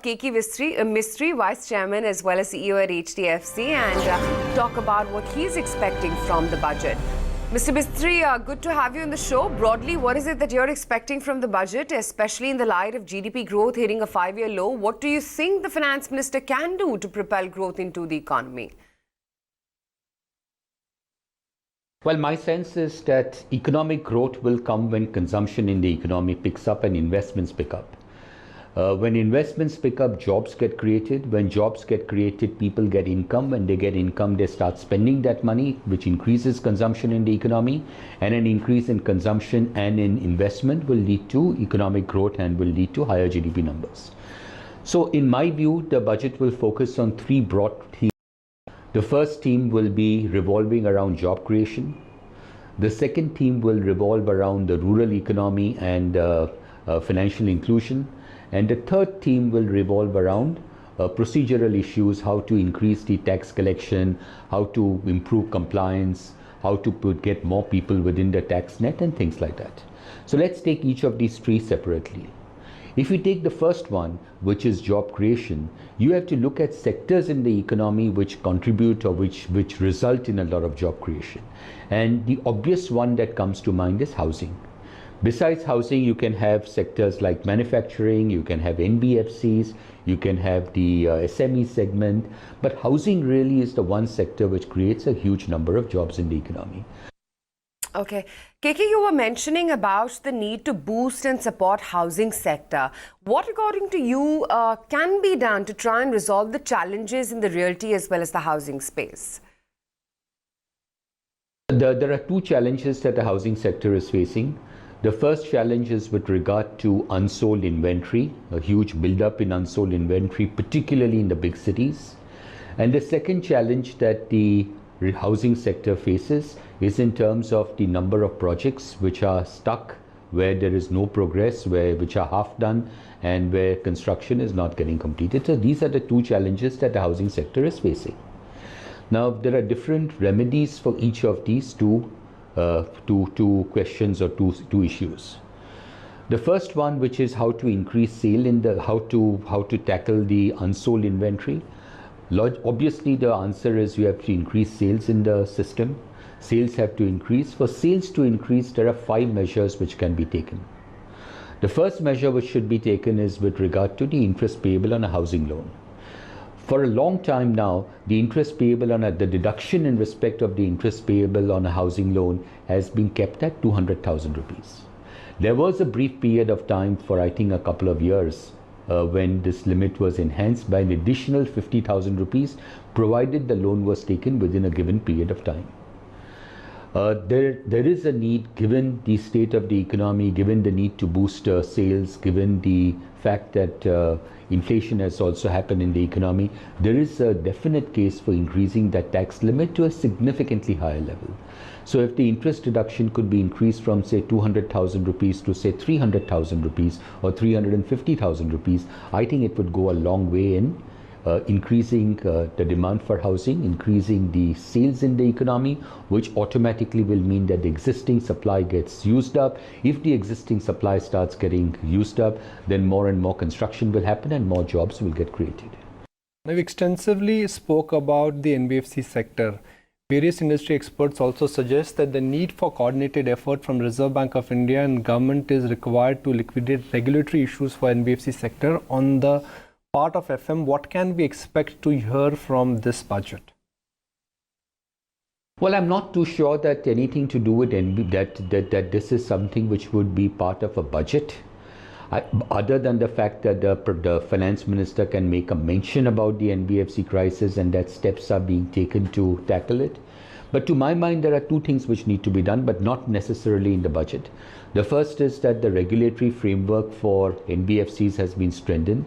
Keki Mistry, Vice Chairman as well as CEO at HDFC, and talk about what he's expecting from the budget. Mr. Mistry, good to have you on the show. Broadly, what is it that you're expecting from the budget, especially in the light of GDP growth hitting a 5-year low? What do you think the Finance Minister can do to propel growth into the economy? Well, my sense is that economic growth will come when consumption in the economy picks up and investments pick up. When investments pick up, jobs get created. When jobs get created, people get income. When they get income, they start spending that money, which increases consumption in the economy. And an increase in consumption and in investment will lead to economic growth and will lead to higher GDP numbers. So in my view, the budget will focus on 3 broad themes. The first theme will be revolving around job creation. The second theme will revolve around the rural economy and financial inclusion. And the third theme will revolve around procedural issues, how to increase the tax collection, how to improve compliance, how to get more people within the tax net and things like that. So let's take each of these 3 separately. If we take the first one, which is job creation, you have to look at sectors in the economy which contribute or which result in a lot of job creation. And the obvious one that comes to mind is housing. Besides housing, you can have sectors like manufacturing, you can have NBFCs, you can have the SME segment, but housing really is the one sector which creates a huge number of jobs in the economy. Okay. Keki, you were mentioning about the need to boost and support housing sector. What, according to you, can be done to try and resolve the challenges in the realty as well as the housing space? There are 2 challenges that the housing sector is facing. The first challenge is with regard to unsold inventory, a huge buildup in unsold inventory, particularly in the big cities. And the second challenge that the housing sector faces is in terms of the number of projects which are stuck, where there is no progress, which are half done, and where construction is not getting completed. So these are the 2 challenges that the housing sector is facing. Now, there are different remedies for each of these two questions or two issues. The first one, which is how to increase sale how to tackle the unsold inventory. Obviously, the answer is you have to increase sales in the system. Sales have to increase. For sales to increase, there are 5 measures which can be taken. The first measure which should be taken is with regard to the interest payable on a housing loan. For a long time now, the interest payable on the deduction in respect of the interest payable on a housing loan has been kept at 200,000 rupees. There was a brief period of time for I think a couple of years when this limit was enhanced by an additional 50,000 rupees provided the loan was taken within a given period of time. There is a need, given the state of the economy, given the need to boost sales, given the fact that inflation has also happened in the economy, there is a definite case for increasing that tax limit to a significantly higher level. So if the interest deduction could be increased from say 200,000 rupees to say 300,000 rupees or 350,000 rupees, I think it would go a long way in increasing the demand for housing, increasing the sales in the economy, which automatically will mean that the existing supply gets used up. If the existing supply starts getting used up, then more and more construction will happen and more jobs will get created. We've extensively spoke about the NBFC sector. Various industry experts also suggest that the need for coordinated effort from Reserve Bank of India and government is required to liquidate regulatory issues for NBFC sector. On the part of FM, what can we expect to hear from this budget? Well, I'm not too sure that anything to do with that this is something which would be part of a budget. Other than the fact that the finance minister can make a mention about the NBFC crisis and that steps are being taken to tackle it. But to my mind, there are 2 things which need to be done, but not necessarily in the budget. The first is that the regulatory framework for NBFCs has been strengthened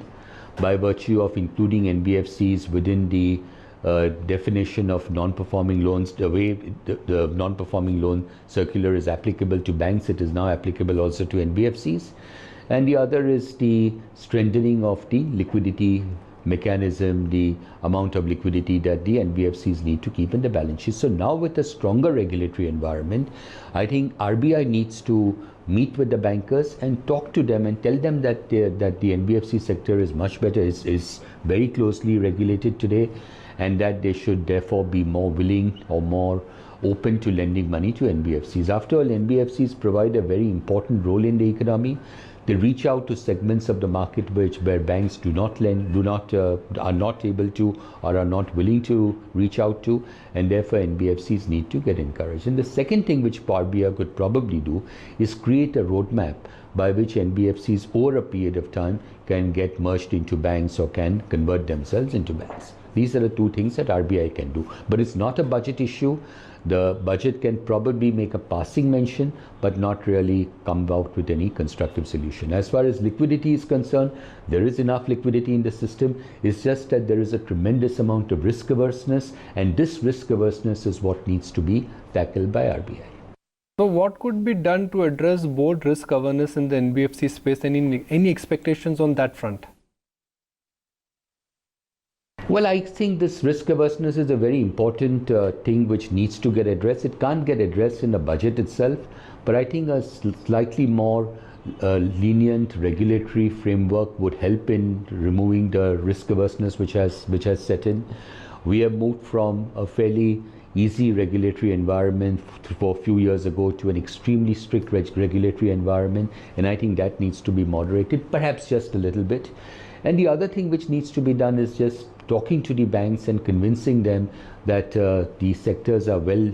by virtue of including NBFCs within the definition of non-performing loans. The way the non-performing loan circular is applicable to banks, it is now applicable also to NBFCs. And the other is the strengthening of the liquidity mechanism, the amount of liquidity that the NBFCs need to keep in the balance sheet. So now with a stronger regulatory environment, I think RBI needs to meet with the bankers and talk to them and tell them that the NBFC sector is much better, is very closely regulated today, and that they should therefore be more willing or more open to lending money to NBFCs. After all, NBFCs provide a very important role in the economy. They reach out to segments of the market where banks are not able to or are not willing to reach out to, and therefore NBFCs need to get encouraged. And the second thing which RBI could probably do is create a roadmap by which NBFCs over a period of time can get merged into banks or can convert themselves into banks. These are the two things that RBI can do. But it's not a budget issue. The budget can probably make a passing mention, but not really come out with any constructive solution. As far as liquidity is concerned, there is enough liquidity in the system. It's just that there is a tremendous amount of risk averseness, and this risk averseness is what needs to be tackled by RBI. So what could be done to address board risk awareness in the NBFC space? Any expectations on that front? Well, I think this risk averseness is a very important thing which needs to get addressed. It can't get addressed in the budget itself, but I think a slightly more lenient regulatory framework would help in removing the risk averseness which has set in. We have moved from a fairly easy regulatory environment for a few years ago to an extremely strict regulatory environment, and I think that needs to be moderated, perhaps just a little bit. And the other thing which needs to be done is just talking to the banks and convincing them that these sectors are well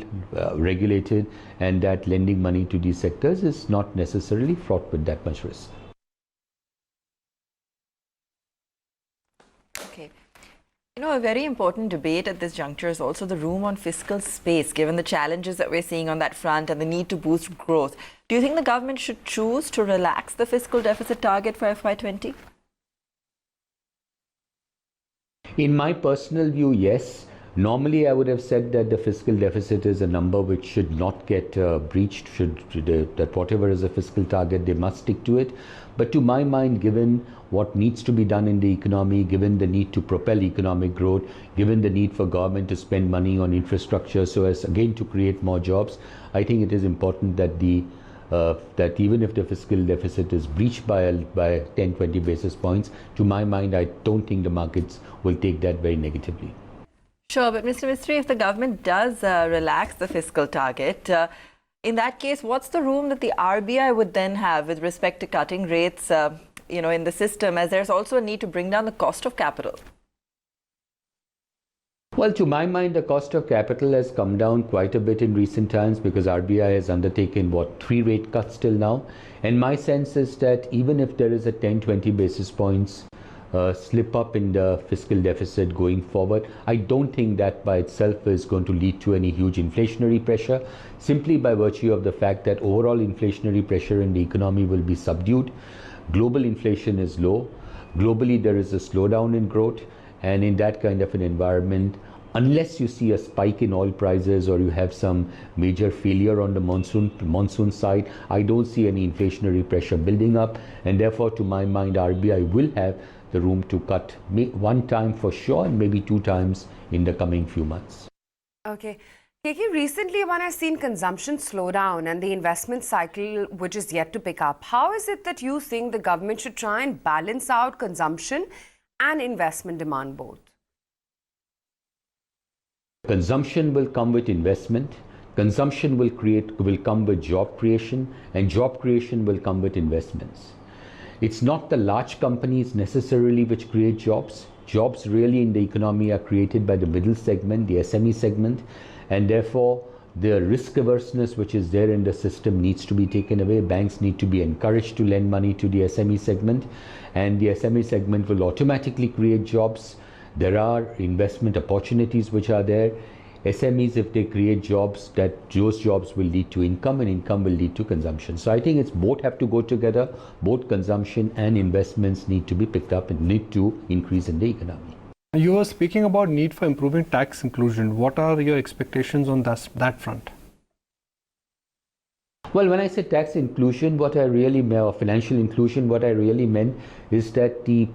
regulated and that lending money to these sectors is not necessarily fraught with that much risk. Okay. You know, a very important debate at this juncture is also the room on fiscal space, given the challenges that we're seeing on that front and the need to boost growth. Do you think the government should choose to relax the fiscal deficit target for FY20? In my personal view, yes. Normally, I would have said that the fiscal deficit is a number which should not get breached, that whatever is a fiscal target, they must stick to it. But to my mind, given what needs to be done in the economy, given the need to propel economic growth, given the need for government to spend money on infrastructure so as again to create more jobs, I think it is important that that even if the fiscal deficit is breached by 10-20 basis points, to my mind, I don't think the markets will take that very negatively. Sure, but Mr. Mistry, if the government does relax the fiscal target, in that case, what's the room that the RBI would then have with respect to cutting rates, in the system, as there's also a need to bring down the cost of capital? Well, to my mind, the cost of capital has come down quite a bit in recent times because RBI has undertaken, 3 rate cuts till now. And my sense is that even if there is a 10-20 basis points slip up in the fiscal deficit going forward, I don't think that by itself is going to lead to any huge inflationary pressure, simply by virtue of the fact that overall inflationary pressure in the economy will be subdued. Global inflation is low. Globally, there is a slowdown in growth. And in that kind of an environment, unless you see a spike in oil prices or you have some major failure on the monsoon side, I don't see any inflationary pressure building up. And therefore, to my mind, RBI will have the room to cut one time for sure and maybe 2 times in the coming few months. Okay. Keki, recently one has seen consumption slow down and the investment cycle which is yet to pick up. How is it that you think the government should try and balance out consumption and investment demand both? Consumption will come with investment. Consumption will come with job creation, and job creation will come with investments. It's not the large companies necessarily which create jobs. Jobs really in the economy are created by the middle segment, the SME segment, and therefore the risk averseness which is there in the system needs to be taken away. Banks need to be encouraged to lend money to the SME segment, and the SME segment will automatically create jobs. There are investment opportunities which are there. SMEs, if they create jobs, those jobs will lead to income, and income will lead to consumption. So I think it's both have to go together. Both consumption and investments need to be picked up and need to increase in the economy. You were speaking about need for improving tax inclusion. What are your expectations on that front? Well, when I say tax inclusion, or financial inclusion, what I really meant is that the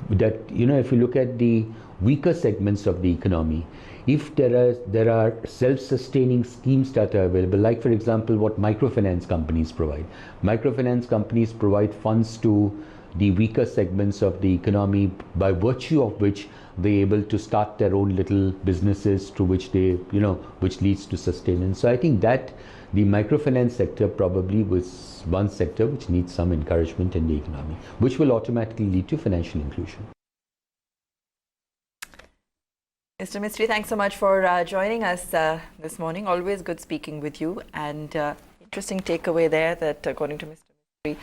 that, if you look at the weaker segments of the economy, if there are self-sustaining schemes that are available, like for example what microfinance companies provide. Microfinance companies provide funds to the weaker segments of the economy, by virtue of which they're able to start their own little businesses, through which they, which leads to sustenance. So I think that the microfinance sector probably was one sector which needs some encouragement in the economy, which will automatically lead to financial inclusion. Mr. Mistry, thanks so much for joining us this morning. Always good speaking with you, and interesting takeaway there that according to Mr. Mistry,